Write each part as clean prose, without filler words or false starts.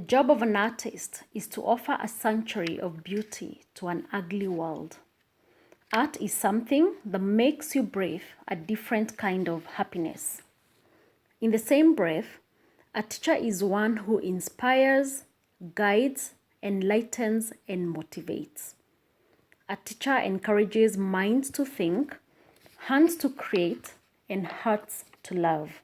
job of an artist is to offer a sanctuary of beauty to an ugly world. Art is something that makes you breathe a different kind of happiness. In the same breath, a teacher is one who inspires, guides, enlightens, and motivates. A teacher encourages minds to think, hands to create, and hearts to love.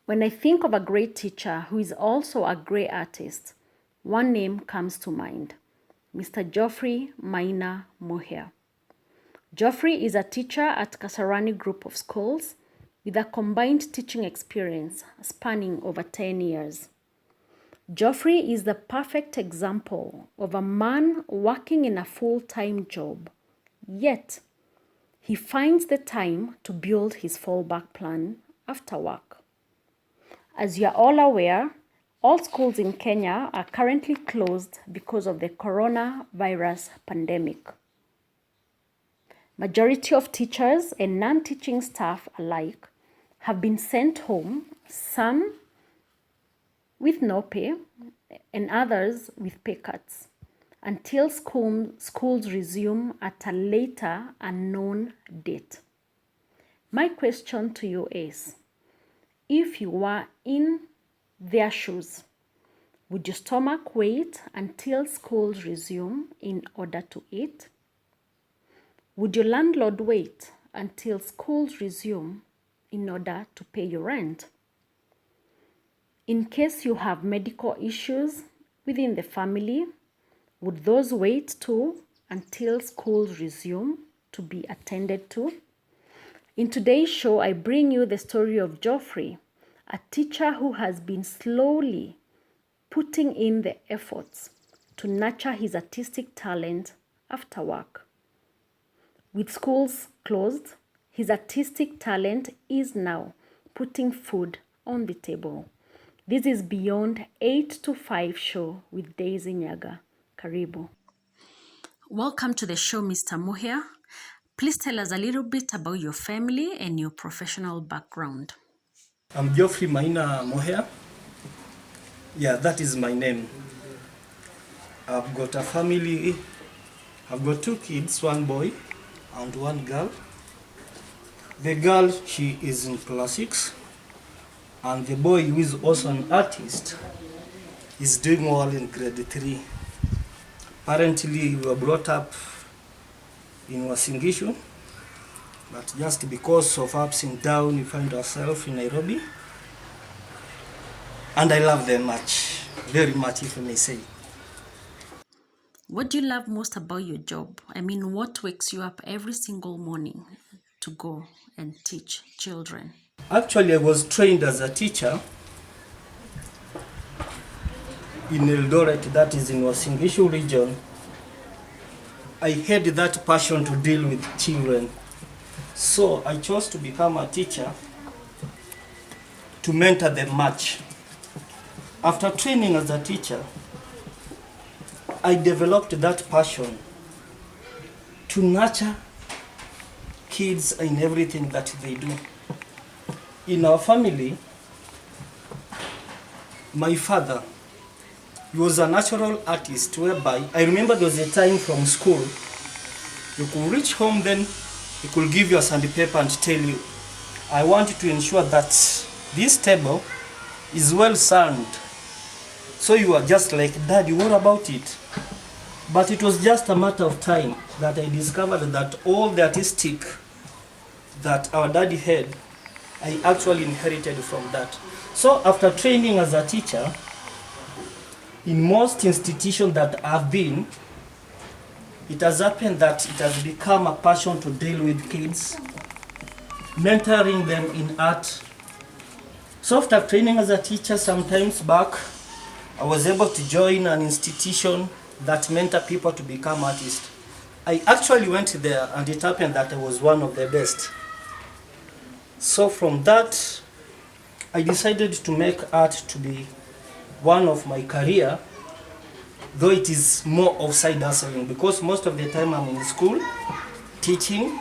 When I think of a great teacher who is also a great artist, one name comes to mind, Mr. Geoffrey Muhia. Geoffrey is a teacher at Kasarani Group of Schools with a combined teaching experience spanning over 10 years. Geoffrey is the perfect example of a man working in a full-time job, yet he finds the time to build his fallback plan after work. As you are all aware, all schools in Kenya are currently closed because of the coronavirus pandemic. Majority of teachers and non-teaching staff alike have been sent home, some with no pay and others with pay cuts, until schools resume at a later unknown date. My question to you is, if you were in their shoes, would your stomach wait until schools resume in order to eat? Would your landlord wait until schools resume in order to pay your rent? In case you have medical issues within the family, would those wait too until schools resume to be attended to? In today's show, I bring you the story of Geoffrey, a teacher who has been slowly putting in the efforts to nurture his artistic talent after work. With schools closed, his artistic talent is now putting food on the table. This is Beyond 8 to 5 show with Daisy Nyaga. Karibu. Welcome to the show, Mr. Muhia. Please tell us a little bit about your family and your professional background. I'm Geoffrey Muhia. Yeah, that is my name. I've got a family. I've got 2 kids, 1 boy and 1 girl. The girl, she is in class 6, and the boy, who is also an artist, is doing well in grade 3. Apparently, we were brought up in Wasingishu, but just because of ups and downs, we find ourselves in Nairobi. And I love them much, very much, if I may say. What do you love most about your job? I mean, what wakes you up every single morning to go and teach children? Actually, I was trained as a teacher in Eldoret, that is in Wasingishu region. I had that passion to deal with children. So I chose to become a teacher to mentor them much. After training as a teacher, I developed that passion to nurture kids in everything that they do. In our family, my father, he was a natural artist, whereby I remember there was a time from school, you could reach home, then he could give you a sandpaper and tell you, I want you to ensure that this table is well sanded. So you are just like, Daddy, what about it? But it was just a matter of time that I discovered that all the artistic that our daddy had, I actually inherited from that. So after training as a teacher, in most institutions that I've been, it has happened that it has become a passion to deal with kids, mentoring them in art. So after training as a teacher sometimes back, I was able to join an institution that mentor people to become artists. I actually went there and it happened that I was one of the best. So from that, I decided to make art to be one of my career, though it is more of side hustling, because most of the time I'm in school teaching.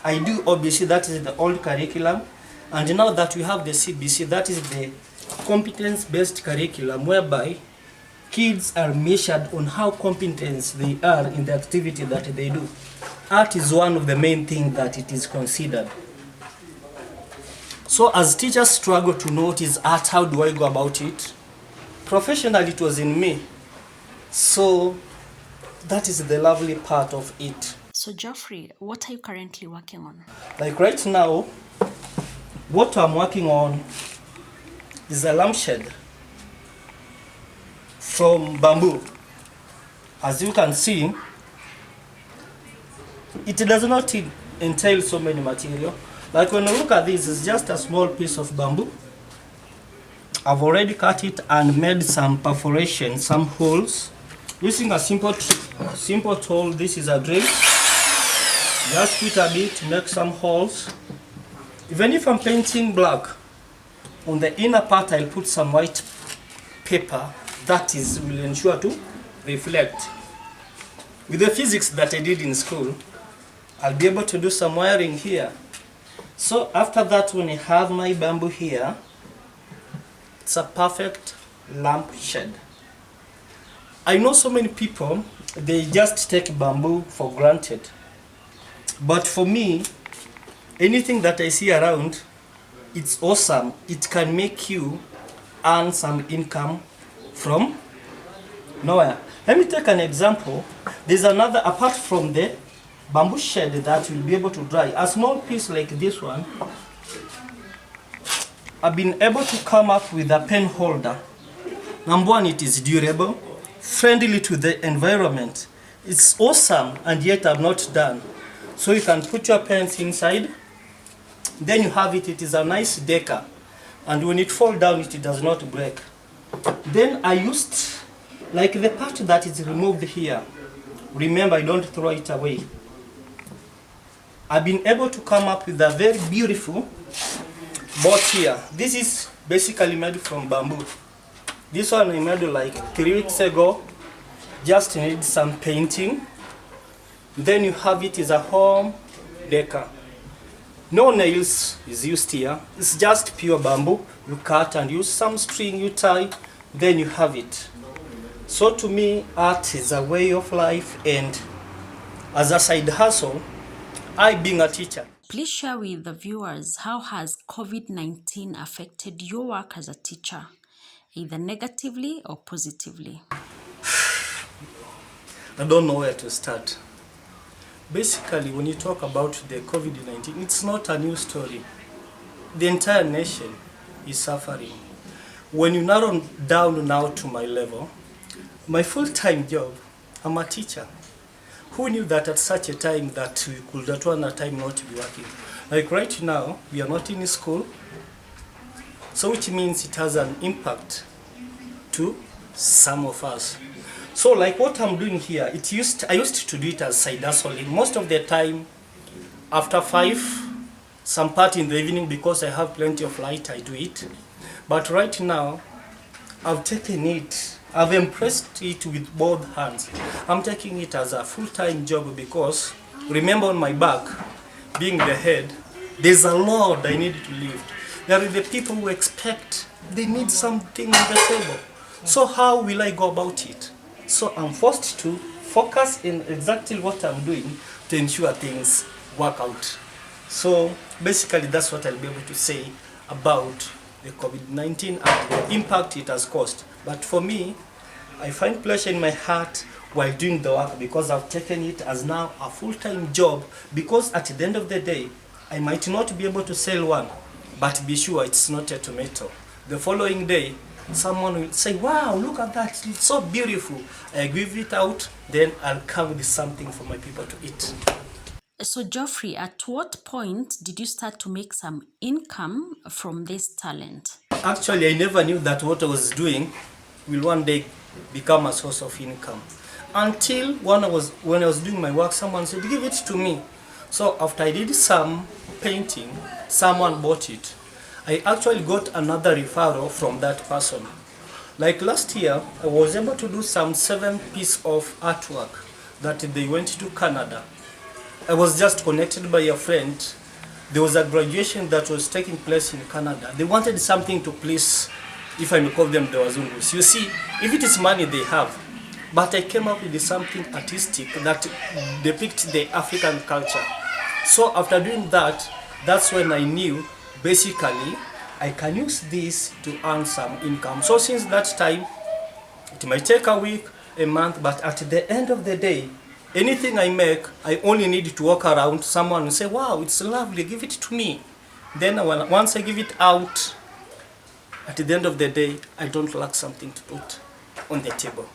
I do obviously, that is the old curriculum, and now that we have the CBC, that is the competence-based curriculum whereby kids are measured on how competent they are in the activity that they do. Art is one of the main things that it is considered. So as teachers struggle to know what is art, how do I go about it? Professionally, it was in me. So that is the lovely part of it. So Geoffrey, what are you currently working on? Like right now, what I'm working on is a lampshade from bamboo. As you can see, it does not entail so many material. Like when you look at this, it's just a small piece of bamboo. I've already cut it and made some perforation, some holes. Using a simple tool, this is a drill. Just put a bit to make some holes. Even if I'm painting black, on the inner part I'll put some white paper that will ensure to reflect. With the physics that I did in school, I'll be able to do some wiring here. So after that, when I have my bamboo here, it's a perfect lampshade. I know so many people, they just take bamboo for granted. But for me, anything that I see around, it's awesome. It can make you earn some income from nowhere. Let me take an example. There's another, apart from the bamboo shade that will be able to dry, a small piece like this one, I've been able to come up with a pen holder. Number one, it is durable, friendly to the environment. It's awesome, and yet I'm not done. So you can put your pens inside, then you have it. It is a nice decker, and when it falls down, it does not break. Then I used, like the part that is removed here, remember, I don't throw it away. I've been able to come up with a very beautiful boat here. This is basically made from bamboo. This one I made like 3 weeks ago. Just need some painting. Then you have it as a home decor. No nails is used here. It's just pure bamboo. You cut and use some string, you tie, then you have it. So to me, art is a way of life, and as a side hustle, I being a teacher. Please share with the viewers, how has COVID-19 affected your work as a teacher, either negatively or positively? I don't know where to start. Basically, when you talk about the COVID-19, it's not a new story. The entire nation is suffering. When you narrow down now to my level, my full-time job, I'm a teacher. Who knew that at such a time that we could at one time not be working? Like right now, we are not in school, so which means it has an impact to some of us. So like what I'm doing here, I used to do it as side hustling. Most of the time, after 5, some part in the evening, because I have plenty of light, I do it. But right now, I've taken it, I've embraced it with both hands. I'm taking it as a full-time job because, remember, on my back, being the head, there's a load I need to lift. There are the people who expect, they need something on the table. So how will I go about it? So I'm forced to focus in exactly what I'm doing to ensure things work out. So basically that's what I'll be able to say about the COVID-19 and the impact it has caused. But for me, I find pleasure in my heart while doing the work because I've taken it as now a full-time job, because at the end of the day, I might not be able to sell one, but be sure it's not a tomato. The following day, someone will say, wow, look at that, it's so beautiful. I give it out, then I'll come with something for my people to eat. So Geoffrey, at what point did you start to make some income from this talent? Actually, I never knew that what I was doing will one day become a source of income. Until when I was doing my work, someone said, give it to me. So after I did some painting, someone bought it. I actually got another referral from that person. Like last year, I was able to do some 7 pieces of artwork that they went to Canada. I was just connected by a friend. There was a graduation that was taking place in Canada. They wanted something to please if I may call them the Wazungus. You see, if it is money they have, but I came up with something artistic that depicts the African culture. So after doing that, that's when I knew basically I can use this to earn some income. So since that time, it might take a week, a month, but at the end of the day, anything I make, I only need to walk around someone and say, wow, it's lovely, give it to me. Then once I give it out, at the end of the day, I don't lack something to put on the table.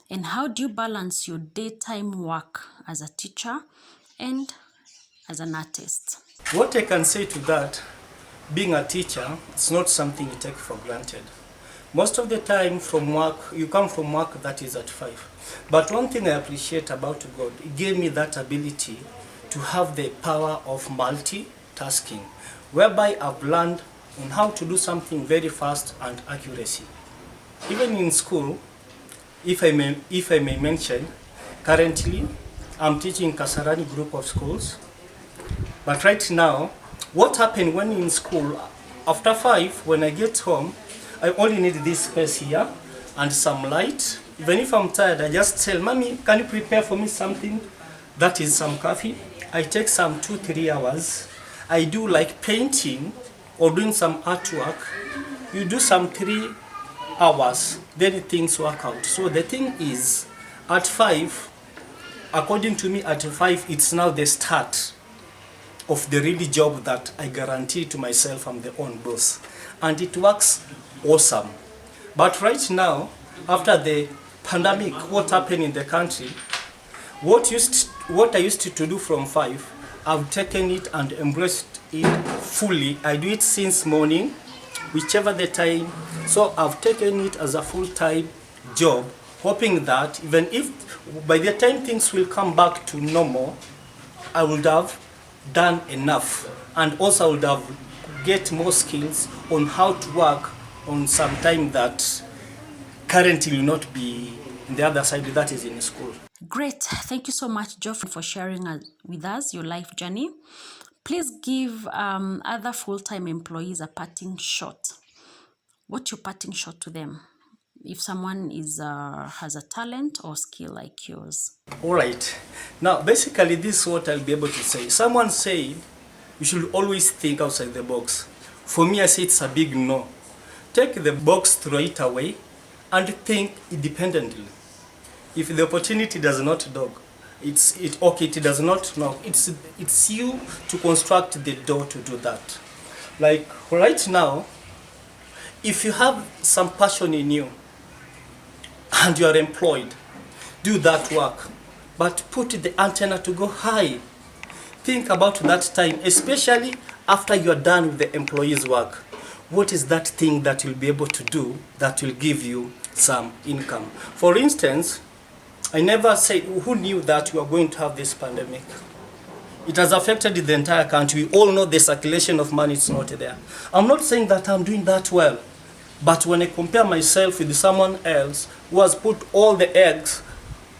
And how do you balance your daytime work as a teacher and as an artist? What I can say to that, being a teacher, it's not something you take for granted. Most of the time from work, you come from work that is at 5. But one thing I appreciate about God, it gave me that ability to have the power of multitasking, whereby I've learned on how to do something very fast and accuracy. Even in school, if I may mention, currently I'm teaching Kasarani group of schools. But right now, what happened when in school, after 5, when I get home, I only need this space here and some light. Even if I'm tired, I just tell, Mommy, can you prepare for me something? That is some coffee. I take some 2-3 hours. I do like painting or doing some artwork. You do some 3 hours, then things work out. So the thing is, at 5, according to me, at 5, it's now the start of the really job that I guarantee to myself I'm the own boss. And it works awesome. But right now, after the pandemic, what happened in the country, what I used to do from 5, I've taken it and embraced it fully. I do it since morning, whichever the time. So I've taken it as a full-time job, hoping that even if by the time things will come back to normal, I would have done enough, and also I would have get more skills on how to work on some time that currently will not be in the other side, that is in school. Great. Thank you so much, Geoffrey, for sharing with us your life journey. Please give other full-time employees a parting shot. What's your parting shot to them? If someone has a talent or skill like yours. All right. Now, basically, this is what I'll be able to say. Someone said you should always think outside the box. For me, I say it's a big no. Take the box, throw it away, and think independently. If the opportunity does not dog, it does not knock. It's you to construct the door to do that. Like right now, if you have some passion in you and you are employed, do that work, but put the antenna to go high. Think about that time, especially after you are done with the employee's work. What is that thing that you'll be able to do that will give you some income? For instance, I never said, who knew that we are going to have this pandemic? It has affected the entire country. We all know the circulation of money is not there. I'm not saying that I'm doing that well, but when I compare myself with someone else who has put all the eggs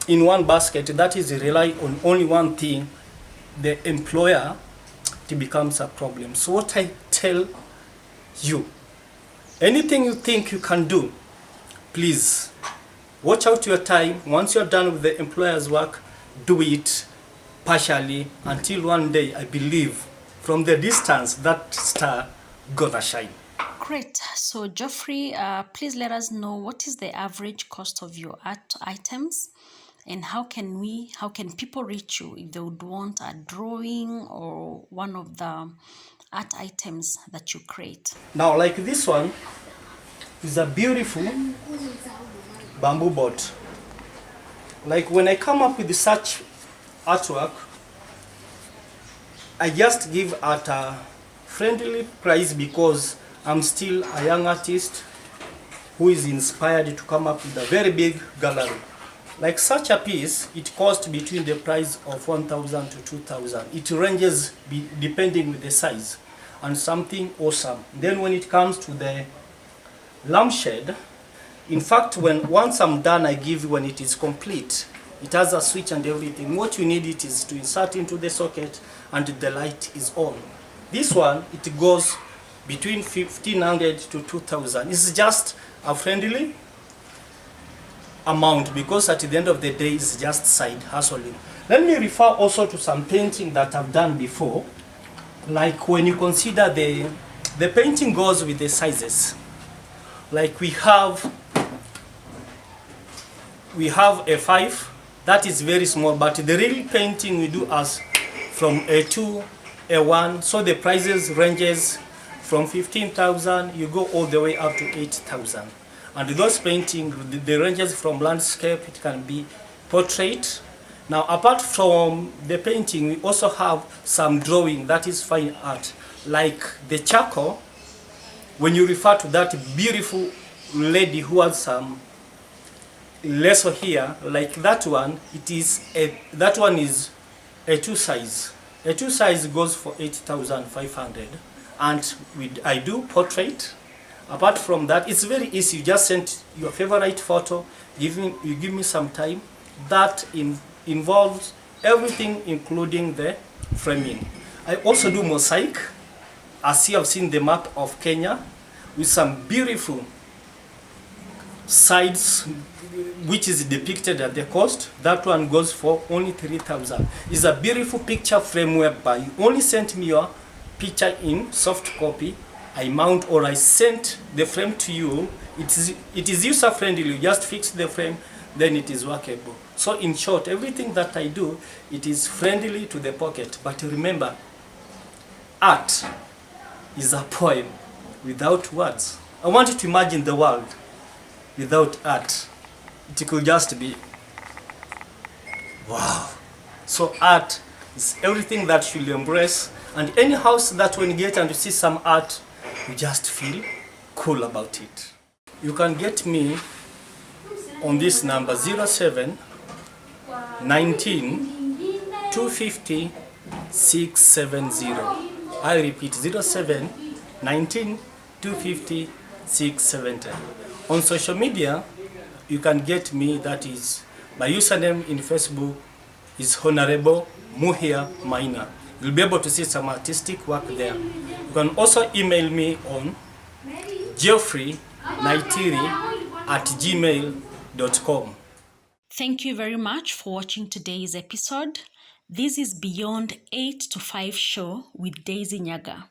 in one basket, that is rely on only one thing, the employer, it becomes a problem. So what I tell you, anything you think you can do, please watch out your time. Once you're done with the employer's work, do it partially until one day, I believe, from the distance, that star gonna shine. Great. So Geoffrey, please let us know what is the average cost of your art items, and how can people reach you if they would want a drawing or one of the art items that you create? Now, like this one is a beautiful bamboo boat. Like when I come up with such artwork, I just give at a friendly price because I'm still a young artist who is inspired to come up with a very big gallery. Like such a piece, it costs between the price of 1,000 to 2,000. It ranges depending with the size, and something awesome. Then when it comes to the lampshade, in fact, once I'm done, I give you when it is complete. It has a switch and everything. What you need it is to insert into the socket and the light is on. This one, it goes between 1,500 to 2,000. It's just a friendly amount because at the end of the day it's just side hustling. Let me refer also to some painting that I've done before. Like when you consider the painting goes with the sizes. Like we have a 5 that is very small, but the real painting we do as from A2, A1, so the prices ranges from 15,000, you go all the way up to 8,000. And those painting, the ranges from landscape, it can be portrait. Now apart from the painting, we also have some drawing, that is fine art. Like the charcoal, when you refer to that beautiful lady who has some lasso here, like that one, that one is a 2 size. A 2 size goes for 8,500, and I do portrait. Apart from that, it's very easy. You just send your favorite photo, you give me some time. That involves everything, including the framing. I also do mosaic, as you have seen the map of Kenya, with some beautiful sides which is depicted at the cost. That one goes for only 3,000. It's a beautiful picture frame whereby you only send me your picture in soft copy, I mount, or I send the frame to you. It is user friendly. You just fix the frame, then it is workable. So in short, everything that I do, it is friendly to the pocket. But remember, art is a poem without words. I want you to imagine the world without art. It could just be wow. So art is everything that you'll embrace, and any house that when you get and you see some art, you just feel cool about it. You can get me on this number 07 19 250 670. I repeat, 07 19 250 670. On social media, you can get me, that is, my username in Facebook is Honorable Muhia Minor. You'll be able to see some artistic work there. You can also email me on geoffrey@gmail.com. Thank you very much for watching today's episode. This is Beyond 8 to 5 show with Daisy Nyaga.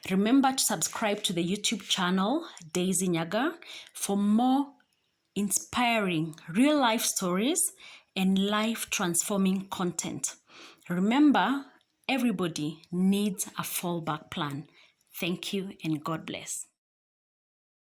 Remember to subscribe to the YouTube channel Daisy Nyaga for more inspiring real life stories and life transforming content. Remember, everybody needs a fallback plan. Thank you and God bless.